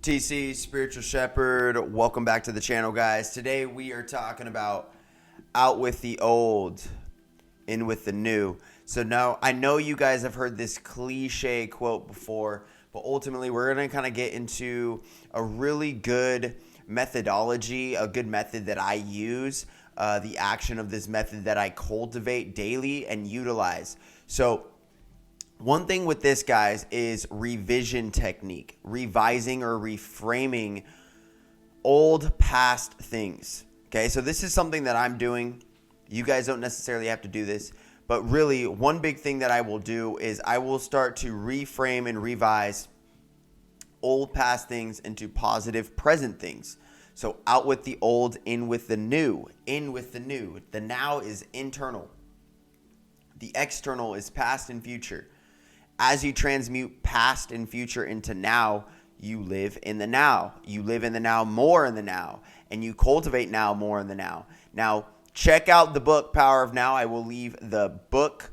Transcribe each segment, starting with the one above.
TC, Spiritual Shepherd. Welcome back to the channel, guys. Today we are talking about out with the old, in with the new. So now I know you guys have heard this cliche quote before, but ultimately we're going to kind of get into a really good methodology, a good method that I use, the action of this method that I cultivate daily and utilize. So one thing with this, guys, is revision technique, revising or reframing old past things. Okay, so this is something that I'm doing. You guys don't necessarily have to do this, but really one big thing that I will do is I will start to reframe and revise old past things into positive present things. So out with the old, in with the new, in with the new. The now is internal. The external is past and future. As you transmute past and future into now, you live in the now. You live in the now more in the now, and you cultivate now more in the now. Now, check out the book, Power of Now. I will leave the book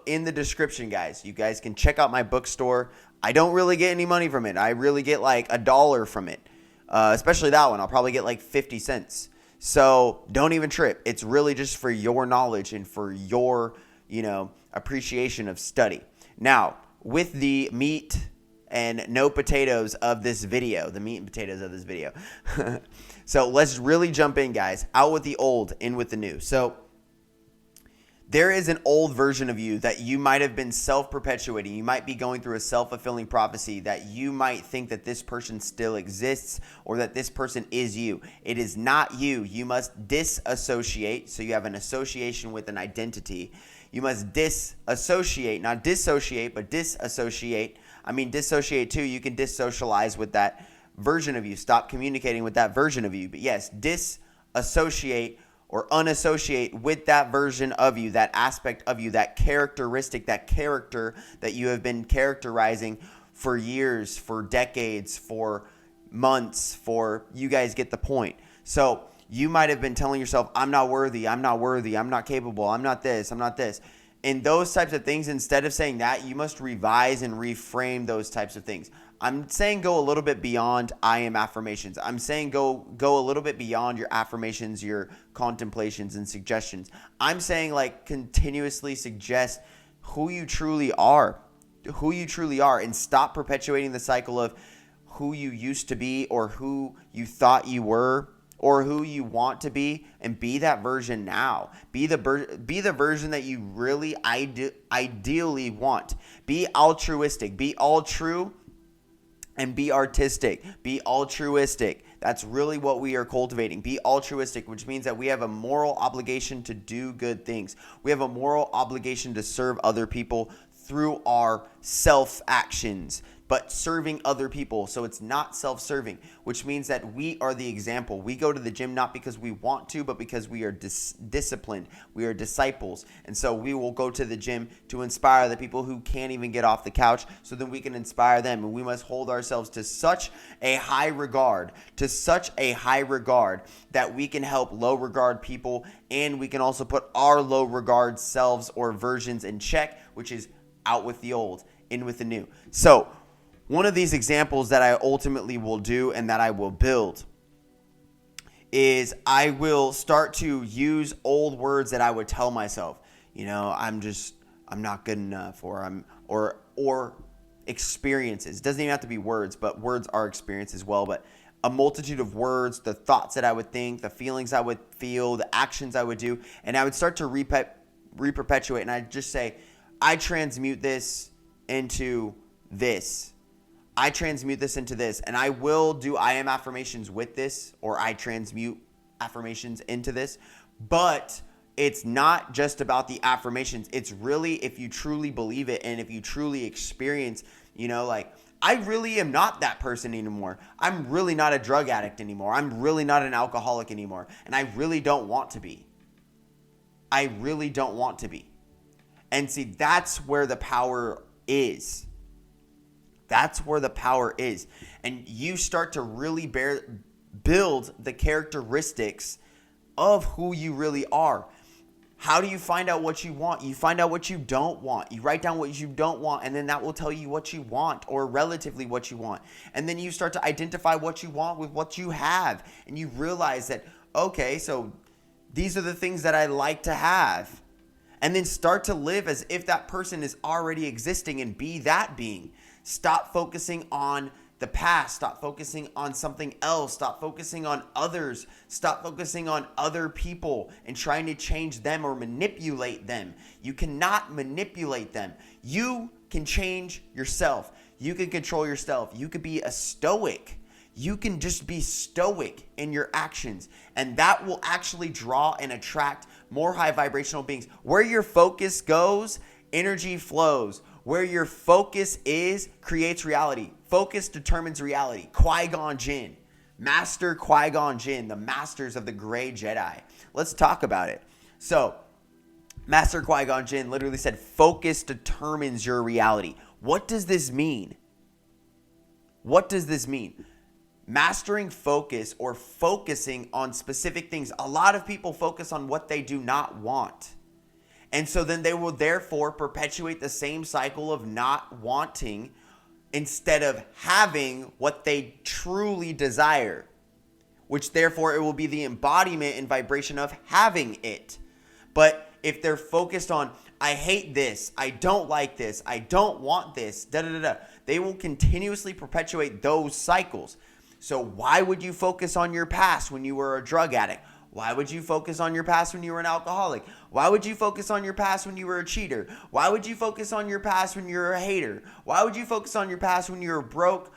in the description, guys. You guys can check out my bookstore. I don't really get any money from it. I really get like $1 from it, especially that one. I'll probably get like 50 cents. So don't even trip. It's really just for your knowledge and for your, appreciation of study. Now, with the meat and no potatoes of this video, the meat and potatoes of this video. So let's really jump in, guys. Out with the old, in with the new. So there is an old version of you that you might have been self-perpetuating. You might be going through a self-fulfilling prophecy that you might think that this person still exists or that this person is you. It is not you. You must disassociate. So you have an association with an identity. You must disassociate, not dissociate, but disassociate. I mean, dissociate too. You can dissocialize with that version of you. Stop communicating with that version of you. But yes, disassociate or unassociate with that version of you, that aspect of you, that characteristic, that character that you have been characterizing for years, for decades, for months, for you guys get the point. So you might have been telling yourself, I'm not worthy, I'm not worthy, I'm not capable, I'm not this, I'm not this. And those types of things, instead of saying that, you must revise and reframe those types of things. I'm saying go a little bit beyond I am affirmations. I'm saying go a little bit beyond your affirmations, your contemplations and suggestions. I'm saying like continuously suggest who you truly are, and stop perpetuating the cycle of who you used to be or who you thought you were or who you want to be, and be that version now. Be the version that you really ideally want. Be altruistic. Be all true. And be artistic. Be altruistic. That's really what we are cultivating. Be altruistic, which means that we have a moral obligation to do good things. We have a moral obligation to serve other people through our self-actions, but serving other people. So it's not self-serving, which means that we are the example. We go to the gym not because we want to, but because we are disciplined. We are disciples. And so we will go to the gym to inspire the people who can't even get off the couch so that we can inspire them. And we must hold ourselves to such a high regard, that we can help low regard people, and we can also put our low regard selves or versions in check, which is out with the old, in with the new. So one of these examples that I ultimately will do and that I will build is I will start to use old words that I would tell myself. I'm not good enough, or experiences. It doesn't even have to be words, but words are experience as well. But a multitude of words, the thoughts that I would think, the feelings I would feel, the actions I would do, and I would start to reperpetuate, and I'd just say, I transmute this into this. I transmute this into this, and I will do I am affirmations with this, or I transmute affirmations into this. But it's not just about the affirmations. It's really, if you truly believe it and if you truly experience, I really am not that person anymore. I'm really not a drug addict anymore. I'm really not an alcoholic anymore. And I really don't want to be. And see, that's where the power is. And you start to really build the characteristics of who you really are. How do you find out what you want? You find out what you don't want. You write down what you don't want, and then that will tell you what you want, or relatively what you want. And then you start to identify what you want with what you have. And you realize that, okay, so these are the things that I like to have. And then start to live as if that person is already existing and be that being. Stop focusing on the past. Stop focusing on something else. Stop focusing on others. Stop focusing on other people and trying to change them or manipulate them. You cannot manipulate them. You can change yourself. You can control yourself. You could be a stoic. You can just be stoic in your actions, and that will actually draw and attract more high vibrational beings. Where your focus goes, energy flows. Where your focus is, creates reality. Focus determines reality. Qui-Gon Jinn, Master Qui-Gon Jinn, the masters of the Grey Jedi. Let's talk about it. So, Master Qui-Gon Jinn literally said, focus determines your reality. What does this mean? What does this mean? Mastering focus, or focusing on specific things. A lot of people focus on what they do not want. And so then they will therefore perpetuate the same cycle of not wanting instead of having what they truly desire, which therefore it will be the embodiment and vibration of having it. But if they're focused on, I hate this, I don't like this, I don't want this, they will continuously perpetuate those cycles. So why would you focus on your past when you were a drug addict? Why would you focus on your past when you were an alcoholic? Why would you focus on your past when you were a cheater? Why would you focus on your past when you were a hater? Why would you focus on your past when you were broke,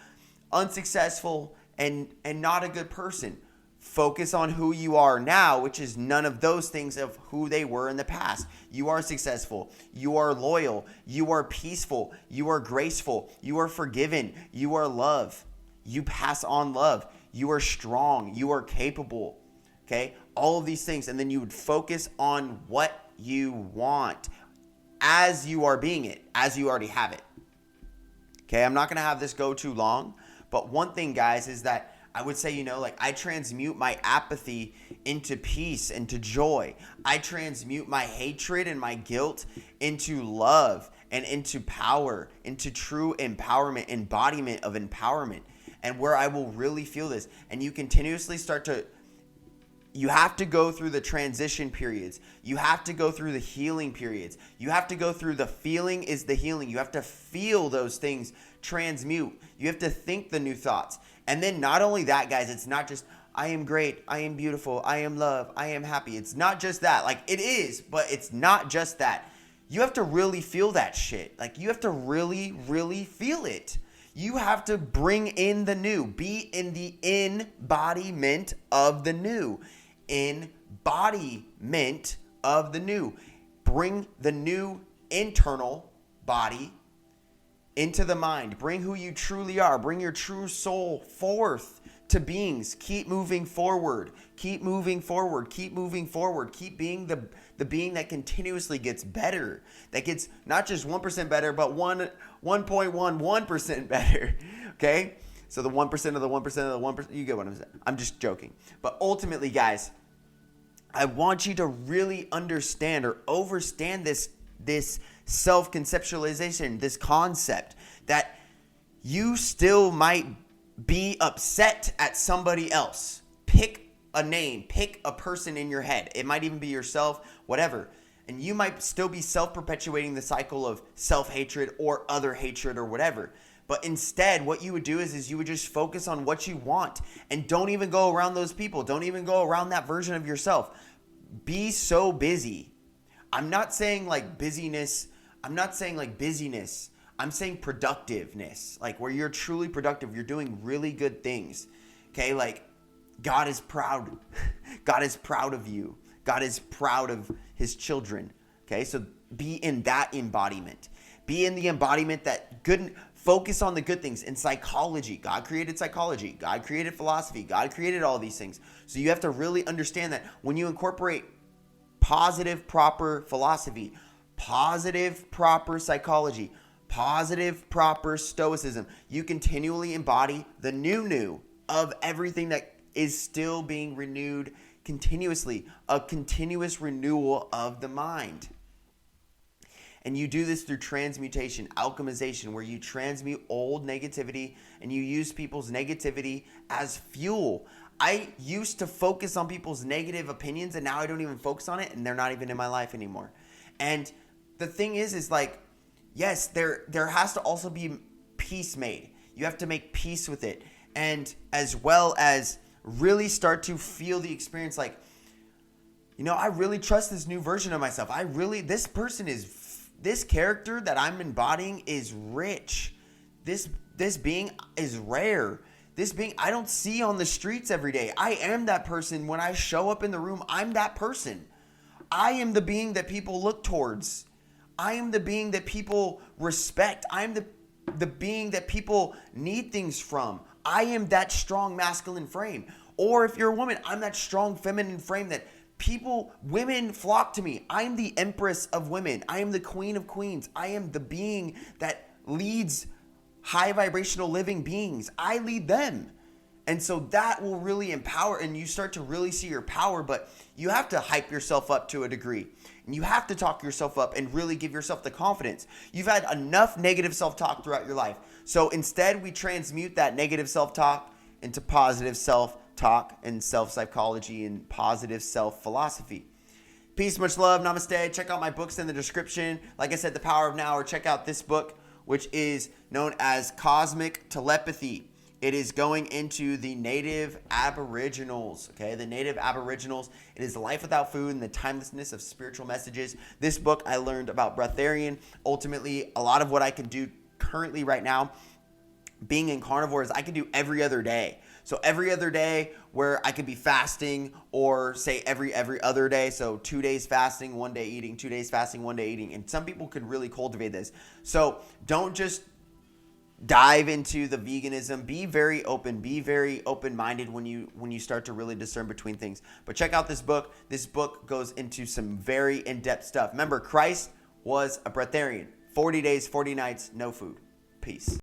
unsuccessful, and not a good person? Focus on who you are now, which is none of those things of who they were in the past. You are successful. You are loyal. You are peaceful. You are graceful. You are forgiven. You are love. You pass on love. You are strong. You are capable. Okay? All of these things. And then you would focus on what you want as you are being it, as you already have it. Okay? I'm not going to have this go too long. But one thing, guys, is that I would say, I transmute my apathy into peace, into joy. I transmute my hatred and my guilt into love and into power, into true empowerment, embodiment of empowerment. And where I will really feel this. And you continuously you have to go through the transition periods. You have to go through the healing periods. You have to go through the feeling is the healing. You have to feel those things transmute. You have to think the new thoughts. And then not only that, guys, it's not just, I am great, I am beautiful, I am love, I am happy. It's not just that. Like, it is, but it's not just that. You have to really feel that shit. Like, you have to really, really feel it. You have to bring in the new. Be in the embodiment of the new. Embodiment of the new. Bring the new internal body into the mind. Bring who you truly are. Bring your true soul forth to beings. Keep moving forward. Keep moving forward. Keep moving forward. Keep being the being that continuously gets better. That gets not just 1% better, but 1.11% better. Okay? So the 1% of the 1% of the 1%. You get what I'm saying. I'm just joking. But ultimately, guys, I want you to really understand or overstand this self-conceptualization, this concept that you still might be upset at somebody else. Pick a name, pick a person in your head. It might even be yourself, whatever. And you might still be self-perpetuating the cycle of self-hatred or other hatred or whatever. But instead, what you would do is you would just focus on what you want and don't even go around those people. Don't even go around that version of yourself. Be so busy. I'm not saying like busyness. I'm not saying like busyness. I'm saying productiveness. Like where you're truly productive. You're doing really good things. Okay? Like God is proud. God is proud of you. God is proud of his children. Okay? So be in that embodiment. Be in the embodiment that good. Focus on the good things. In psychology, God created psychology. God created philosophy. God created all these things. So you have to really understand that when you incorporate positive, proper philosophy, positive, proper psychology, positive, proper stoicism, you continually embody the new of everything that is still being renewed continuously, a continuous renewal of the mind. And you do this through transmutation, alchemization, where you transmute old negativity and you use people's negativity as fuel. I used to focus on people's negative opinions, and now I don't even focus on it, and they're not even in my life anymore. And the thing is like, yes, there has to also be peace made. You have to make peace with it. And as well as really start to feel the experience like, I really trust this new version of myself. This character that I'm embodying is rich. This being is rare. This being I don't see on the streets every day. I am that person. When I show up in the room, I'm that person. I am the being that people look towards. I am the being that people respect. I am the being that people need things from. I am that strong masculine frame. Or if you're a woman, I'm that strong feminine frame that women flock to me. I am the empress of women. I am the queen of queens. I am the being that leads high vibrational living beings. I lead them. And so that will really empower, and you start to really see your power, but you have to hype yourself up to a degree. And you have to talk yourself up and really give yourself the confidence. You've had enough negative self-talk throughout your life. So instead, we transmute that negative self-talk into positive self-talk and self-psychology and positive self-philosophy. Peace, much love, namaste. Check out my books in the description. Like I said, The Power of Now, or check out this book, which is known as Cosmic Telepathy. It is going into the native aboriginals, okay? The native aboriginals. It is life without food and the timelessness of spiritual messages. This book, I learned about breatharian. Ultimately, a lot of what I can do currently right now, being in carnivore, is I can do every other day. So every other day where I could be fasting, or say every other day. So 2 days fasting, 1 day eating, 2 days fasting, 1 day eating. And some people could really cultivate this. So don't just dive into the veganism. Be very open. Be very open-minded when you start to really discern between things. But check out this book. This book goes into some very in-depth stuff. Remember, Christ was a breatharian. 40 days, 40 nights, no food. Peace.